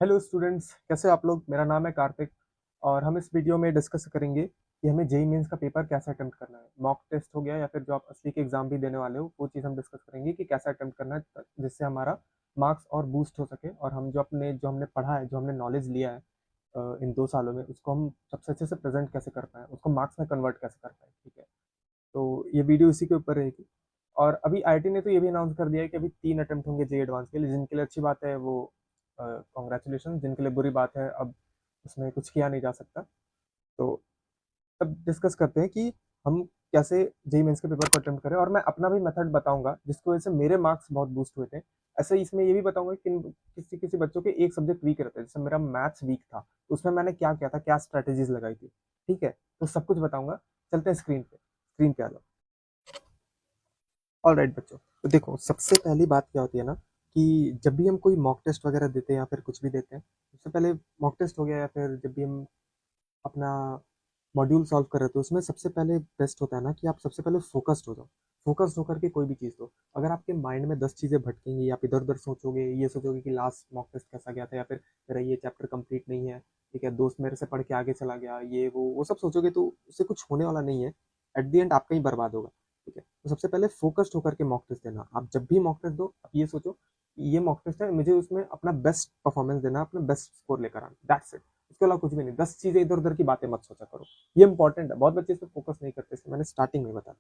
Hello students, कैसे हो आप लोग। मेरा नाम है कार्तिक और हम इस वीडियो में डिस्कस करेंगे कि हमें जेई मेंस का पेपर कैसे अटेम्प्ट करना है। मॉक टेस्ट हो गया या फिर जो आप असली के एग्जाम भी देने वाले हो, वो चीज़ हम डिस्कस करेंगे कि कैसे अटेम्प्ट करना है जिससे हमारा मार्क्स और बूस्ट हो सके और हम जो हमने पढ़ा है, जो हमने नॉलेज लिया है इन 2 सालों में, उसको हम सबसे अच्छे से प्रेजेंट कैसे कर पाए, उसको मार्क्स में कन्वर्ट कैसे कर पाए। ठीक है, तो ये वीडियो इसी के ऊपर रहेगी। और अभी आईआईटी ने तो ये भी अनाउंस कर दिया है कि अभी 3 अटेम्प्ट होंगे जे एडवांस के लिए। जिनके लिए अच्छी बात है वो कॉन्ग्रेचुलेशन, जिनके लिए बुरी बात है अब उसमें कुछ किया नहीं जा सकता। तो तब डिस्कस करते हैं कि हम कैसे जेई मेंस के पेपर को अटेम्प्ट करें, और मैं अपना भी मेथड बताऊंगा जिसकी वजह से मेरे मार्क्स बहुत बूस्ट हुए थे। ऐसे ही इसमें ये भी बताऊंगा कि किसी किसी बच्चों के एक सब्जेक्ट वीक रहता है। जैसे मेरा मैथ्स वीक था, तो उसमें मैंने क्या किया था, क्या स्ट्रेटेजीज लगाई थी। ठीक है, तो सब कुछ बताऊंगा। चलते हैं स्क्रीन पे आ जाओ। ऑल राइट बच्चों, तो देखो सबसे पहली बात क्या होती है ना, कि जब भी हम कोई मॉक टेस्ट वगैरह देते हैं या फिर कुछ भी देते हैं, सबसे पहले मॉक टेस्ट हो गया या फिर जब भी हम अपना मॉड्यूल सॉल्व कर रहे थे, उसमें सबसे पहले बेस्ट होता है ना कि आप सबसे पहले फोकस्ड हो जाओ। फोकस्ड होकर के कोई भी चीज़ दो। अगर आपके माइंड में 10 चीज़ें भटकेंगी, आप इधर उधर सोचोगे, ये सोचोगे कि लास्ट मॉक टेस्ट कैसा गया था, या फिर मेरा ये चैप्टर कंप्लीट नहीं है, ठीक है, दोस्त मेरे से पढ़ के आगे चला गया, ये वो सब सोचोगे तो उससे कुछ होने वाला नहीं है। एट द एंड आपका ही बर्बाद होगा। ठीक है, तो सबसे पहले फोकस्ड होकर के मॉक टेस्ट देना। आप जब भी मॉक टेस्ट दो, आप ये सोचो कि ये मॉक टेस्ट है, मुझे उसमें अपना बेस्ट परफॉर्मेंस देना, अपना बेस्ट स्कोर लेकर आना, दैट्स इट। उसके अलावा कुछ भी नहीं। 10 चीजें इधर उधर की बातें मत सोचा करो। ये इंपॉर्टेंट है, बहुत बच्चे इस पर फोकस नहीं करते, इसलिए मैंने स्टार्टिंग में बताया।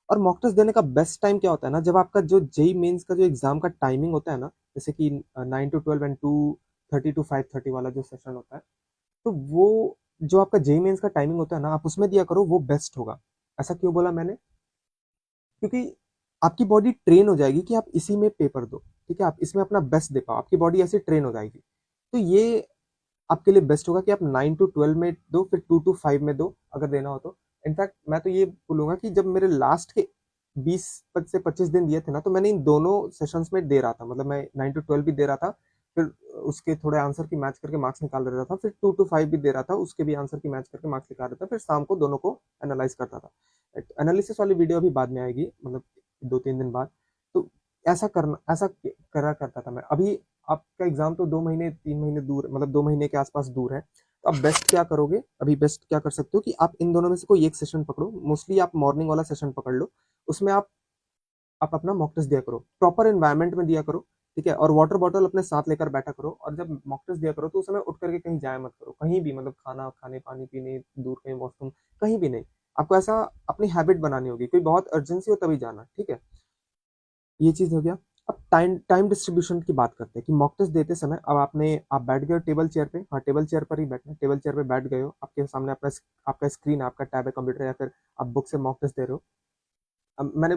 और मॉक टेस्ट देने का बेस्ट टाइम क्या होता है ना, जब आपका जो जेई मेंस का जो एग्जाम का टाइमिंग होता है ना, जैसे कि 9 to 12 एंड 2:30 to 5:30 वाला जो सेशन होता है, तो वो जो आपका जेई मेंस का टाइमिंग होता है ना, आप उसमें दिया करो, वो बेस्ट होगा। ऐसा क्यों बोला मैंने? क्योंकि आपकी बॉडी ट्रेन हो जाएगी कि आप इसी में पेपर दो। ठीक है, आप इसमें अपना बेस्ट दे पाओ, आपकी बॉडी ऐसे ट्रेन हो जाएगी। तो ये आपके लिए बेस्ट होगा कि आप 9 to 12 में दो, फिर 2 to 5 में दो अगर देना हो तो। इनफैक्ट मैं तो ये बोलूंगा कि जब मेरे लास्ट के 20 से 25 दिन दिए थे ना, तो मैंने इन दोनों सेशंस में दे रहा था। मतलब मैं 9 to 12 भी दे रहा था, फिर उसके थोड़े आंसर की मैच करके मार्क्स निकाल रहा था, फिर 2 to 5 भी दे रहा था, उसके भी आंसर की मैच करके मार्क्स निकाल रहा था, फिर शाम को दोनों को एनालाइज करता था। एनालिसिस वाली वीडियो अभी बाद में आएगी, मतलब 2-3 दिन बाद। तो ऐसा करा करता था मैं। अभी आपका एग्जाम तो 2 महीने 3 महीने दूर, मतलब 2 महीने के आसपास दूर है। तो अब बेस्ट क्या करोगे, अभी बेस्ट क्या कर सकते हो कि आप इन दोनों में से कोई एक सेशन पकड़ो। मोस्टली आप मॉर्निंग वाला सेशन पकड़ लो। उसमें आप अपना मॉक टेस्ट दिया करो, प्रॉपर एनवायरनमेंट में दिया करो। ठीक है, और वाटर बॉटल अपने साथ लेकर बैठा करो। और जब मॉक टेस्ट दिया करो तो उस समय उठ करके कहीं जाया मत करो, कहीं भी, मतलब खाना खाने, पानी पीने दूर, कहीं वॉशरूम, कहीं भी नहीं। आपको ऐसा अपनी हैबिट बनानी होगी, कोई बहुत अर्जेंसी हो तभी जाना। ठीक है, ये चीज हो गया। अब टाइम टाइम डिस्ट्रीब्यूशन की बात करते हैं कि मॉक टेस्ट देते समय अब आप बैठ गए हो टेबल चेयर पे। हाँ, टेबल चेयर पर ही बैठना। टेबल चेयर पे बैठ गए हो, आपके सामने आपका स्क्रीन है, आपका टैब है कंप्यूटर, या फिर आप बुक से मॉक टेस्ट दे रहे हो। अब मैंने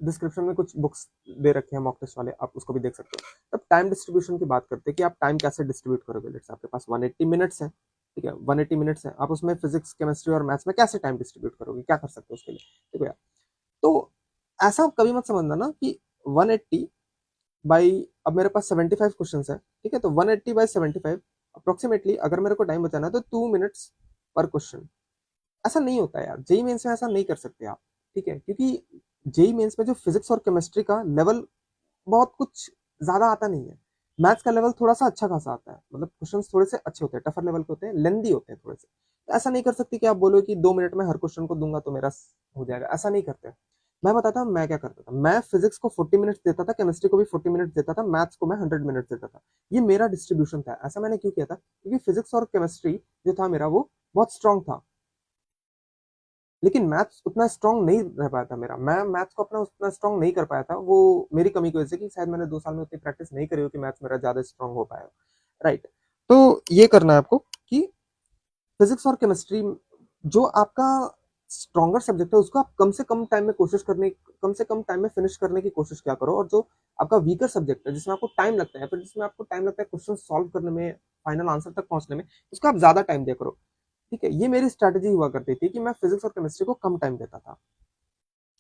डिस्क्रिप्शन में कुछ बुक्स दे रखे हैं मॉक टेस्ट वाले, आप उसको भी देख सकते हो। अब टाइम डिस्ट्रीब्यूशन की बात करते हैं कि आप टाइम कैसे डिस्ट्रीब्यूट करोगे। लेट्स आपके पास 180 मिनट्स है। ठीक है, 180 मिनट्स है, आप उसमें फिजिक्स, केमिस्ट्री और मैथ्स में कैसे टाइम डिस्ट्रीब्यूट करोगे, क्या कर सकते हो उसके लिए। देखो यार, तो ऐसा कभी मत समझना ना कि 180 बाई, अब मेरे पास 75 क्वेश्चन है। ठीक है, तो 180/75 अप्रोक्सीमेटली अगर मेरे को टाइम बचाना है तो 2 मिनट्स पर क्वेश्चन। ऐसा नहीं होता है यार, जेई मेंस में ऐसा नहीं कर सकते आप। ठीक है, क्योंकि जेई मेंस में जो फिजिक्स और केमिस्ट्री का लेवल बहुत कुछ ज्यादा आता नहीं है। मैथ्स का लेवल थोड़ा सा अच्छा खासा आता है, मतलब क्वेश्चंस थोड़े से अच्छे होते हैं, टफर लेवल के होते हैं, लेंदी होते हैं थोड़े से। तो ऐसा नहीं कर सकते कि आप बोलो कि 2 मिनट में हर क्वेश्चन को दूंगा तो मेरा हो जाएगा, ऐसा नहीं करते। मैं बताता हूँ मैं क्या करता था। मैं फिजिक्स को 40 मिनट्स देता था, केमिस्ट्री को भी 40 मिनट्स देता था, मैथ्स को मैं 100 मिनट्स देता था। ये मेरा डिस्ट्रीब्यूशन था। ऐसा मैंने क्यों किया था? क्योंकि फिजिक्स और केमिस्ट्री जो था मेरा, वो बहुत स्ट्रांग था। लेकिन मैथ्स उतना स्ट्रांग नहीं रह पाया था मेरा। मैं मैथ्स को अपना उतना स्ट्रांग नहीं कर पाया था, वो मेरी कमी की वजह से, कि शायद मैंने 2 साल में उतनी प्रैक्टिस नहीं करी हो कि मैथ्स मेरा ज्यादा स्ट्रांग हो पाया। राइट, तो ये करना है आपको कि फिजिक्स और केमिस्ट्री जो आपका स्ट्रॉन्गर सब्जेक्ट है, उसको आप कम से कम टाइम में फिनिश करने की कोशिश क्या करो। और जो आपका वीकर सब्जेक्ट है, जिसमें आपको टाइम लगता है, फिर जिसमें आपको टाइम लगता है क्वेश्चन सॉल्व करने में, फाइनल आंसर तक पहुंचने में, उसको आप ज्यादा टाइम दिया करो। ठीक है, ये मेरी स्ट्रैटेजी हुआ करती थी कि मैं फिजिक्स और केमिस्ट्री को कम टाइम देता था।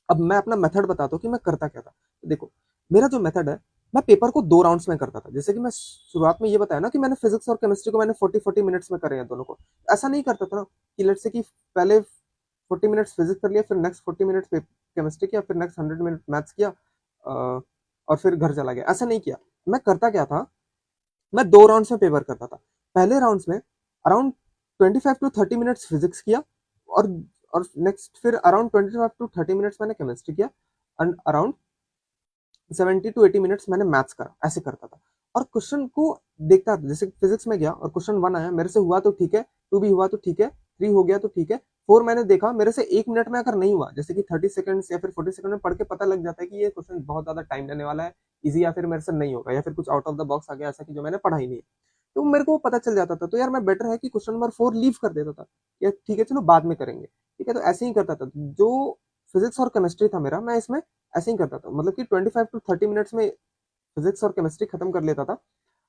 अब मैं अपना मेथड बताता हूँ कि मैं करता क्या था। तो देखो, मेरा जो मेथड है, मैं पेपर को 2 राउंड्स में करता था। जैसे कि मैं शुरुआत में ये बताया ना कि मैंने फिजिक्स और केमिस्ट्री को मैंने 40-40 मिनट्स में करे हैं दोनों को। ऐसा नहीं करता था ना कि लेट्स से कि पहले 40 मिनट्स फिजिक्स कर लिया, फिर नेक्स्ट 40 मिनट्स केमिस्ट्री किया, फिर नेक्स्ट 100 मिनट मैथ्स किया, और फिर घर चला गया। ऐसा नहीं किया। मैं करता क्या था मैं 2 राउंड्स में पेपर करता था। पहले राउंड्स में अराउंड 25 टू 30 मिनट्स फिजिक्स किया, और नेक्स्ट फिर अराउंड 25 टू 30 मिनट्स मैंने केमिस्ट्री किया, एंड अराउंड 70 टू 80 मिनट्स मैंने मैथ्स करा, ऐसे करता था। और क्वेश्चन को देखता था, जैसे फिजिक्स में गया और क्वेश्चन 1 आया, मेरे से हुआ तो ठीक है, 2 भी हुआ तो ठीक है, 3 हो गया तो ठीक है, 4 मैंने देखा, मेरे से 1 मिनट में अगर नहीं हुआ, जैसे कि 30 सेकंड्स या फिर 40 सेकंड में पढ़ के पता लग जाता है कि ये क्वेश्चन बहुत ज्यादा टाइम लेने वाला है, इजी, या फिर मेरे से नहीं होगा, या फिर कुछ आउट ऑफ द बॉक्स आ गया ऐसा कि जो मैंने पढ़ा ही नहीं है, तो मेरे को पता चल जाता था। तो यार मैं बेटर है कि क्वेश्चन नंबर 4 लीव कर देता था, या ठीक है चलो बाद में करेंगे, ठीक है, तो ऐसे ही करता था। जो फिजिक्स और केमिस्ट्री था मेरा, मैं इसमें ऐसे ही करता था, मतलब कि 25 टू 30 मिनट्स में फिजिक्स और केमिस्ट्री खत्म कर लेता था,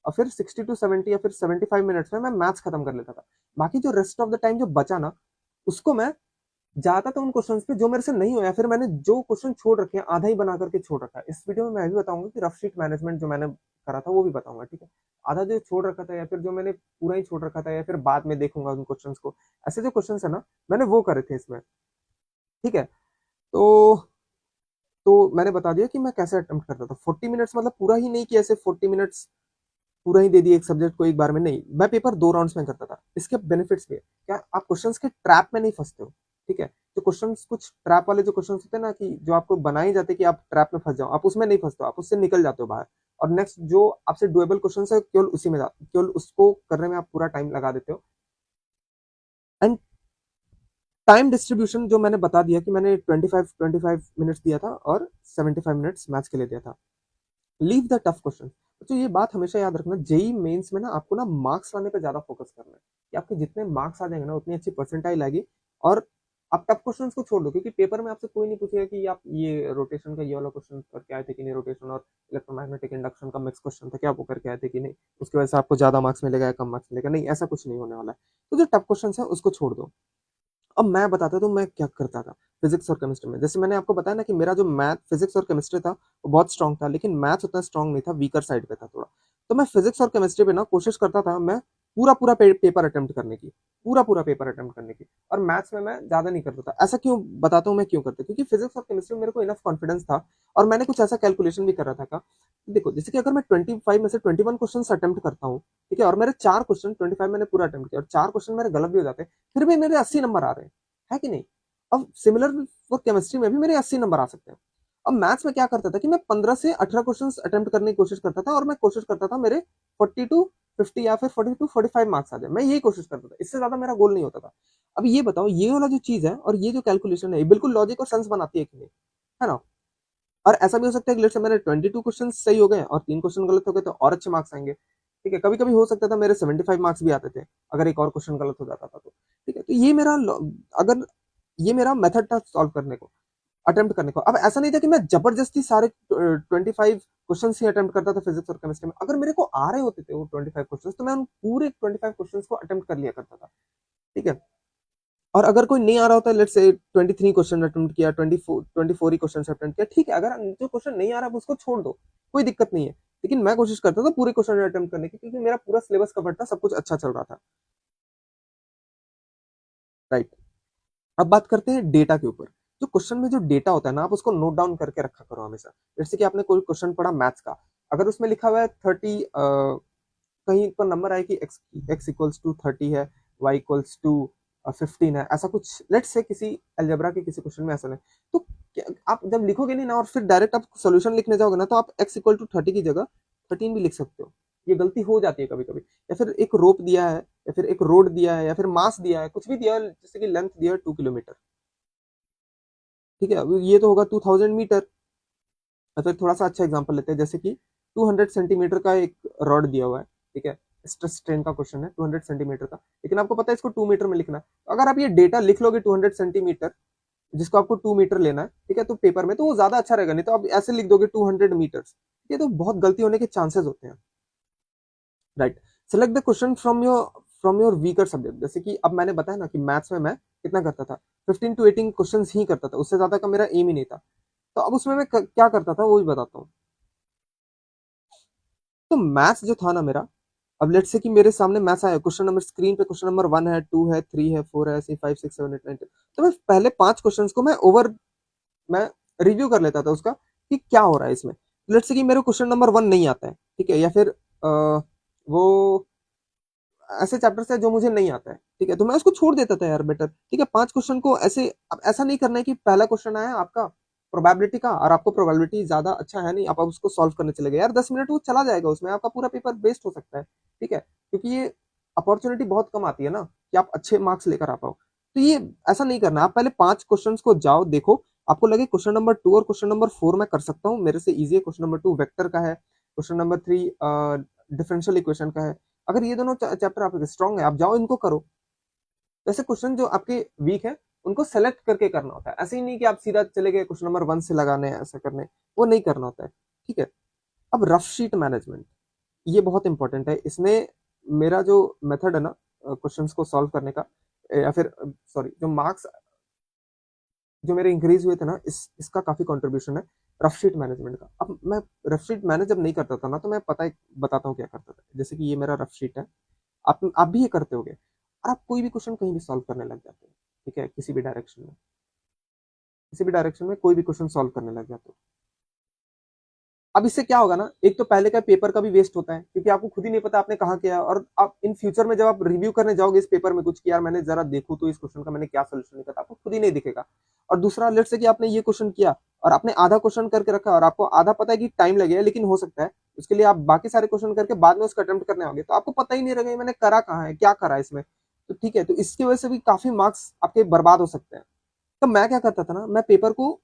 और फिर 60 टू 70 या फिर 75 मिनट्स में मैं मैथ्स खत्म कर लेता था। बाकी जो रेस्ट ऑफ द टाइम जो बचा ना, उसको मैं जाता था उन क्वेश्चंस पे जो मेरे से नहीं हुआ, या फिर मैंने जो क्वेश्चन छोड़ रखे हैं आधा ही बना करके छोड़ रखा है। इस वीडियो में मैं भी बताऊंगा कि रफ शीट मैनेजमेंट जो मैंने करा था वो भी बताऊंगा, ठीक है। आधा जो छोड़ रखा था, या फिर जो मैंने पूरा ही छोड़ रखा था, या फिर बाद में देखूंगा उन क्वेश्चंस को, ऐसे जो क्वेश्चंस है ना, मैंने वो करे थे इसमें, ठीक है। तो मैंने बता दिया कि मैं कैसे अटेम्प्ट करता था। 40 मिनट्स मतलब पूरा ही नहीं कि ऐसे 40 मिनट्स पूरा ही दे दिए एक सब्जेक्ट को एक बार में, नहीं, मैं पेपर 2 राउंड्स में करता था। इसके बेनिफिट्स भी है, क्या आप क्वेश्चंस के ट्रैप में नहीं फंसते हो, ठीक है। जो क्वेश्चंस, कुछ ट्रैप वाले जो क्वेश्चंस होते हैं ना, कि जो आपको बनाए जाते हैं कि आप ट्रैप में फंस जाओ, आप उसमें नहीं फंसते हो, आप उससे निकल जाते हो बाहर। और नेक्स्ट जो आपसे डुएबल क्वेश्चन है, केवल उसी में केवल उसको करने में आप पूरा टाइम लगा देते हो। एंड टाइम डिस्ट्रीब्यूशन जो मैंने बता दिया कि मैंने 25 मिनट्स दिया था, और 75 मिनट्स मैथ्स के लिए दिया था। Leave the tough question. तो ये बात हमेशा याद रखना, जेई मेंस में ना आपको ना मार्क्स लाने पे ज्यादा फोकस करना है, कि आपके जितने मार्क्स आ जाएंगे ना उतनी अच्छी परसेंटाइल आएगी। और आप टफ क्वेश्चंस को छोड़ दो, क्योंकि पेपर में आपसे कोई नहीं पूछेगा कि आप ये रोटेशन का ये वाला क्वेश्चन करके आए थे कि नहीं, रोटेशन और इलेक्ट्रोमैग्नेटिक इंडक्शन का मिक्स क्वेश्चन था, क्या वो करके आए थे कि नहीं, उसकी वजह से आपको ज्यादा मार्क्स मिलेगा या कम मार्क्स मिलेगा, नहीं, ऐसा कुछ नहीं होने वाला है। तो जो टफ क्वेश्चन है उसको छोड़ दो। अब मैं बताता तो मैं क्या करता था फिजिक्स और केमिस्ट्री में। जैसे मैंने आपको बताया ना कि मेरा जो मैथ, फिजिक्स और केमिस्ट्री था वो बहुत स्ट्रांग था, लेकिन मैथ्स उतना स्ट्रांग नहीं था, वीकर साइड पे था थोड़ा। तो मैं फिजिक्स और केमिस्ट्री पे ना कोशिश करता था मैं पूरा पूरा पेपर अटेम्प्ट करने की, पूरा पूरा पेपर अटेम्प्ट करने की। और मैथ्स में मैं ज्यादा नहीं करता था। ऐसा क्यों बताता हूँ मैं क्यों करता, क्योंकि फिजिक्स और केमिस्ट्री में मेरे को इनफ कॉन्फिडेंस था, और मैंने कुछ ऐसा कैलकुलेशन भी कर रहा था। देखो, जैसे कि अगर मैं 25 में से 21 क्वेश्चन अटेम्प्ट करता हूँ, ठीक है, और मेरे 4 क्वेश्चन 25 मैंने पूरा अटेम्प्ट किया और 4 क्वेश्चन मेरे गलत भी हो जाते हैं, फिर भी मेरे 80 नंबर आ रहे हैं, है कि नहीं। अब सिमिलर फॉर केमिस्ट्री में भी मेरे 80 नंबर आ सकते हैं। अब मैथ्स में क्या करता था कि मैं 15 से 18 क्वेश्चंस अटेम्प्ट करने की कोशिश करता था, और मैं कोशिश करता था मेरे 40 टू 50 या फिर 40 टू 45 मार्क्स आ जाए, मैं यही कोशिश करता था, इससे ज्यादा मेरा गोल नहीं होता था। अब ये बताओ, ये वाला जो चीज है और ये जो कैलकुलेशन है, ये बिल्कुल लॉजिक और सेंस बनाती है कि नहीं, है ना। और ऐसा भी हो सकता है कि लेट्स से मेरे 22 क्वेश्चन सही हो गए और 3 क्वेश्चन गलत हो गए, तो और अच्छे मार्क्स आएंगे, ठीक है। कभी कभी हो सकता था मेरे 75 मार्क्स भी आते थे अगर एक और क्वेश्चन गलत हो जाता था तो, ठीक है। तो ये मेरा अगर ये मेरा मेथड था सॉल्व करने को, अटेम्प्ट करने को। अब ऐसा नहीं था कि मैं जबरदस्ती सारे 25 क्वेश्चन ही अटेम्प्ट करता था फिजिक्स और केमिस्ट्री में। अगर मेरे को आ रहे होते थे वो 25 क्वेश्चन, तो मैं उन पूरे 25 क्वेश्चन को अटेम्प्ट कर लिया करता था, ठीक है। और अगर कोई नहीं आ रहा होता, लेट्स से 23 क्वेश्चन अटेम्प्ट किया, 24 ही क्वेश्चन अटेम्प्ट किया, ठीक है। अगर जो क्वेश्चन नहीं आ रहा उसको छोड़ दो, कोई दिक्कत नहीं है। लेकिन मैं कोशिश करता था पूरे क्वेश्चन अटेम्प्ट करने की, क्योंकि मेरा पूरा सिलेबस कवर था, सब कुछ अच्छा चल रहा था, राइट। अब बात करते हैं डेटा के ऊपर। जो क्वेश्चन में जो डेटा होता है ना, आप उसको नोट डाउन करके रखा करो हमेशा। जैसे कि आपने कोई क्वेश्चन पढ़ा मैथ्स का, अगर उसमें लिखा हुआ है 30, कहीं पर नंबर आए कि एक्स इक्वल्स टू 30 है, वाई इक्वल्स टू 15 है, ऐसा कुछ लेट्स से किसी अलजेब्रा के किसी क्वेश्चन में ऐसा नहीं, तो आप जब लिखोगे नहीं ना और फिर डायरेक्ट आप सोल्यूशन लिखने जाओगे ना, तो आप एक्स इक्वल टू 30 की जगह 13 भी लिख सकते हो। ये गलती हो जाती है कभी कभी। या फिर एक रोप दिया है, या फिर एक रोड दिया है, या फिर मास दिया है, कुछ भी दिया है, जैसे कि लेंथ दिया है 2 किलोमीटर, ठीक है। अब ये तो होगा 2000 मीटर। या फिर थोड़ा सा अच्छा एग्जांपल लेते हैं, जैसे कि 200 सेंटीमीटर का एक रॉड दिया हुआ है, ठीक है। स्ट्रेस स्ट्रेन का क्वेश्चन है 200 सेंटीमीटर का, लेकिन आपको पता है इसको 2 मीटर में लिखना है। तो अगर आप ये डेटा लिख लोगे 200 सेंटीमीटर, जिसको आपको 2 मीटर लेना है, ठीक है, तो पेपर में तो वो ज्यादा अच्छा रहेगा। नहीं तो आप ऐसे लिख दोगे 200 मीटर, ये तो बहुत गलती होने के चांसेस होते हैं, right. Select the question from your weaker subject. जैसे कि अब मैंने बताया ना कि मैथ्स में मैं कितना करता था, 15 to 18 क्वेश्चन ही करता था, उससे ज्यादा का मेरा एम ही नहीं था। तो अब उसमें मैं क्या करता था वो भी बताता हूँ। तो मैथ्स जो था ना मेरा, अब लेट्स से कि मेरे सामने मैथ्स आया, क्वेश्चन नंबर स्क्रीन पे क्वेश्चन नंबर 1 है, 2 है, 3 है, 4 है, ऐसे 5 6 7 8 9 10। तो मैं पहले 5 क्वेश्चंस को मैं रिव्यू कर लेता था उसका कि क्या हो रहा है इसमें। लेट्स से कि मेरे क्वेश्चन नंबर 1 नहीं आता है, ठीक है, या फिर वो ऐसे चैप्टर्स है जो मुझे नहीं आता है, ठीक है, तो मैं उसको छोड़ देता था यार बेटर, ठीक है। 5 क्वेश्चन को ऐसे, अब ऐसा नहीं करना है कि पहला क्वेश्चन आया आपका प्रोबेबिलिटी का और आपको प्रोबेबिलिटी ज्यादा अच्छा है नहीं, आप उसको सॉल्व करने चले गए यार, 10 मिनट वो चला जाएगा, उसमें आपका पूरा पेपर वेस्ट हो सकता है, ठीक है, क्योंकि ये अपॉर्चुनिटी बहुत कम आती है ना कि आप अच्छे मार्क्स लेकर आ पाओ। तो ये ऐसा नहीं करना, आप पहले 5 क्वेश्चन को जाओ देखो, आपको लगे क्वेश्चन नंबर 2 और क्वेश्चन नंबर 4 मैं कर सकता हूँ, मेरे से इजी है, क्वेश्चन नंबर 2 वेक्टर का है, क्वेश्चन नंबर 3 डिफरेंशियल इक्वेशन का है, अगर ये दोनों चैप्टर आपके स्ट्रांग है आप जाओ इनको करो। वैसे क्वेश्चन जो आपके वीक है उनको सेलेक्ट करके करना होता है, ऐसे ही नहीं कि आप सीधा चले गए क्वेश्चन नंबर 1 से लगाने ऐसा करने, वो नहीं करना होता है, ठीक है। अब रफ शीट मैनेजमेंट, ये बहुत इंपॉर्टेंट है, इसमें मेरा जो मेथड है ना क्वेश्चंस को सॉल्व करने का, या फिर सॉरी जो मार्क्स जो मेरे इंक्रीज हुए थे ना, इसका काफी कंट्रीब्यूशन है रफ शीट मैनेजमेंट का। अब मैं रफ शीट मैनेज जब नहीं करता था ना, तो मैं बताता हूँ क्या करता था, जैसे कि ये मेरा रफ शीट है, आप भी ये करते होगे, आप कोई भी क्वेश्चन कहीं भी सॉल्व करने लग जाते हो, ठीक है, किसी भी डायरेक्शन में कोई भी क्वेश्चन सॉल्व करने लग जाते हो। अब इससे क्या होगा ना, एक तो पहले का पेपर का भी वेस्ट होता है, क्योंकि आपको खुद ही नहीं पता आपने कहाँ किया, और आप इन फ्यूचर में जब आप रिव्यू करने जाओगे इस पेपर में कुछ कि यार मैंने जरा देखूं तो इस क्वेश्चन का मैंने क्या सोल्यूशन निकाला, आपको खुद ही नहीं दिखेगा। और दूसरा, लेट से कि आपने ये क्वेश्चन किया और आपने आधा क्वेश्चन करके रखा और आपको आधा पता है कि टाइम लगेगा, लेकिन हो सकता है उसके लिए आप बाकी सारे क्वेश्चन करके बाद में उसका अटेम्प्ट करने आओगे तो आपको पता ही नहीं रहेगा मैंने करा कहाँ है, क्या करा है इसमें, तो ठीक है, तो इसकी वजह से भी काफी मार्क्स आपके बर्बाद हो सकते हैं। तो मैं क्या करता था ना, मैं पेपर को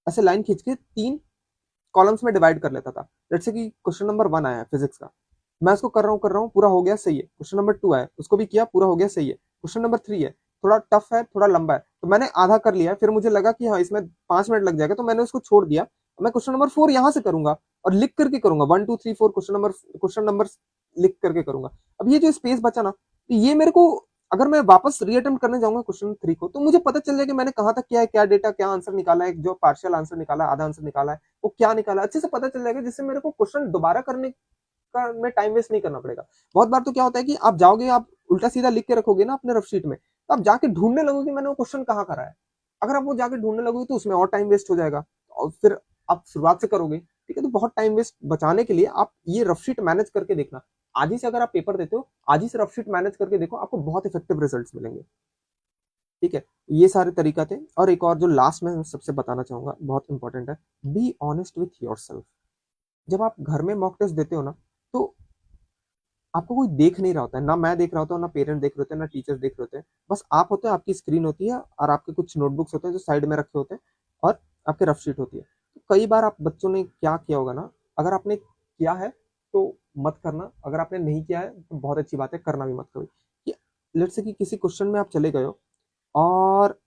ऐसे लाइन खींच के 3 कॉलम्स में डिवाइड कर लेता था। जैसे कि क्वेश्चन नंबर 1 आया है फिजिक्स का, मैं उसको कर रहा हूँ पूरा हो गया सही है, क्वेश्चन नंबर 2 आया उसको भी किया पूरा हो गया सही है, क्वेश्चन नंबर 3 है थोड़ा टफ है थोड़ा लंबा है, तो मैंने आधा कर लिया, फिर मुझे लगा कि हाँ इसमें 5 मिनट लग जाएगा, तो मैंने उसको छोड़ दिया, मैं क्वेश्चन नंबर 4 यहाँ से करूंगा और लिख करके करूंगा, 1 2 3 4 क्वेश्चन नंबर लिख करके करूंगा। अब ये जो स्पेस बचा ना, तो ये मेरे को, अगर मैं वापस रीअटेम्प्ट करने जाऊंगा क्वेश्चन 3 को, तो मुझे पता चल जाएगा कि मैंने कहाँ तक किया है, क्या डेटा क्या आंसर निकाला है, जो पार्शियल आंसर निकाला है आधा आंसर निकाला है वो क्या निकाला, अच्छे से पता चल जाएगा, जिससे मेरे को क्वेश्चन दोबारा करने का में टाइम वेस्ट नहीं करना पड़ेगा। बहुत बार तो क्या होता है कि आप जाओगे आप उल्टा सीधा लिख के रखोगे ना अपने रफ शीट में, तो आप जाके ढूंढने लगोगे मैंने वो क्वेश्चन कहाँ करा है, अगर आप वो जाके ढूंढने लगोगे तो उसमें और टाइम वेस्ट हो जाएगा, और फिर आप शुरुआत से करोगे, ठीक है, तो बहुत टाइम वेस्ट बचाने के लिए आप ये रफ शीट मैनेज करके देखना, आज ही से अगर आप पेपर देते हो आज ही से रफ शीट मैनेज करके देखो, आपको बहुत इफेक्टिव रिजल्ट्स मिलेंगे, ठीक है। ये सारे तरीका थे, और एक और जो लास्ट में सबसे बताना चाहूंगा बहुत इंपॉर्टेंट है, be honest with your self. जब आप घर में मॉक टेस्ट देते हो ना, तो आपको कोई देख नहीं रहा होता है, ना मैं देख रहा होता हूँ ना पेरेंट देख रहे होते हैं ना टीचर्स देख रहे होते हैं, बस आप होते हैं, आपकी स्क्रीन होती है और आपके कुछ नोटबुक्स होते हैं जो साइड में रखे होते हैं, और आपके रफ शीट होती है। तो कई बार आप बच्चों ने क्या किया होगा ना, अगर आपने किया है तो मत करना, अगर आपने नहीं किया है तो बहुत अच्छी बात है, करना भी मत करो, कि लेट से कि किसी क्वेश्चन में आप चले गए हो और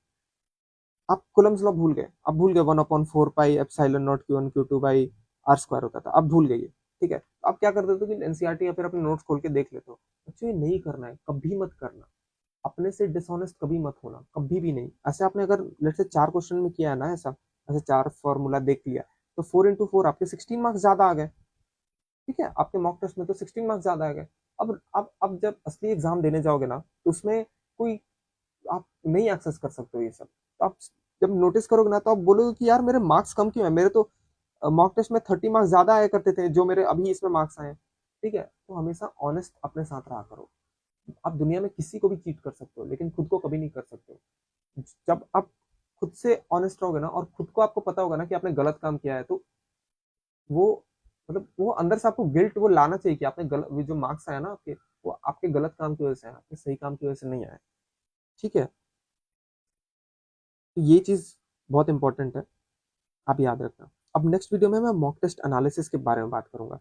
आप कुलम्स लॉ भूल गए, आप भूल गए 1/4 pi epsilon not Q1 Q2/r² होता था, आप भूल गए ये, ठीक है, तो आप क्या करते हो कि एनसीईआरटी या फिर अपने नोट्स खोल के देख लेते हो। बच्चों ये नहीं करना है, कभी मत करना, अपने से डिसऑनेस्ट कभी मत होना, कभी भी नहीं। ऐसे आपने अगर लेट से 4 क्वेश्चन में किया है ना ऐसा, ऐसे 4 फॉर्मूला देख लिया, तो 4 into 4 आपके 16 मार्क्स ज्यादा आ गए, ठीक है, आपके मॉक टेस्ट में तो 16 मार्क्स ज्यादा आ गए। अब जब असली एग्जाम देने जाओगे ना, तो उसमें कोई आप नहीं एक्सेस कर सकते हो ये सब, तो आप जब नोटिस करोगे ना तो आप बोलोगे कि यार मेरे मार्क्स कम क्यों है, मेरे तो मॉक टेस्ट में 30 मार्क्स ज्यादा आया करते थे जो मेरे अभी इसमें मार्क्स आए हैं, ठीक है, तो हमेशा ऑनेस्ट अपने साथ रहा करो। आप दुनिया में किसी को भी चीट कर सकते हो लेकिन खुद को कभी नहीं कर सकते हो। जब आप खुद से ऑनेस्ट रहोगे ना और खुद को आपको पता होगा ना कि आपने गलत काम किया है, तो वो मतलब वो अंदर से आपको गिल्ट वो लाना चाहिए कि आपने गलत, जो मार्क्स आया ना आपके, वो आपके गलत काम की वजह से आया, आपके सही काम की वजह से नहीं आया, ठीक है। तो ये चीज बहुत इंपॉर्टेंट है, आप याद रखना। अब नेक्स्ट वीडियो में मैं मॉक टेस्ट एनालिसिस के बारे में बात करूंगा।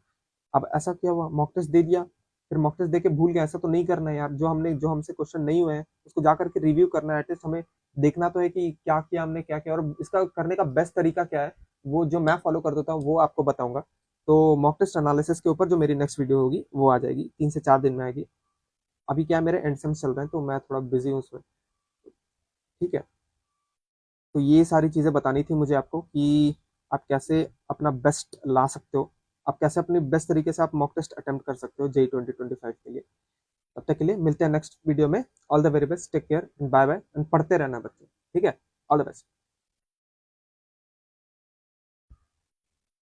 अब ऐसा क्या हुआ, मॉक टेस्ट दे दिया फिर मॉक टेस्ट दे के भूल गया, ऐसा तो नहीं करना है यार, जो हमसे क्वेश्चन नहीं हुए हैं उसको जाकर के रिव्यू करना है, एटलीस्ट हमें देखना तो है कि क्या किया हमने क्या किया, और इसका करने का बेस्ट तरीका क्या है, वो जो मैं फॉलो कर देता हूँ वो आपको बताऊंगा। तो मॉक टेस्ट एनालिसिस के ऊपर जो मेरी नेक्स्ट वीडियो होगी वो आ जाएगी 3 से 4 दिन में आएगी। अभी क्या है मेरे एंड सेम्स चल रहे हैं तो मैं थोड़ा बिजी हूँ उसमें, ठीक है। तो ये सारी चीज़ें बतानी थी मुझे आपको कि आप कैसे अपना बेस्ट ला सकते हो, आप कैसे अपने बेस्ट तरीके से आप मॉक टेस्ट अटेम्प्ट कर सकते हो JEE 2025 के लिए। तब तक के लिए मिलते हैं नेक्स्ट वीडियो में, all the very best, take care, bye bye, and पढ़ते रहना बच्चों, ठीक है, ऑल द बेस्ट।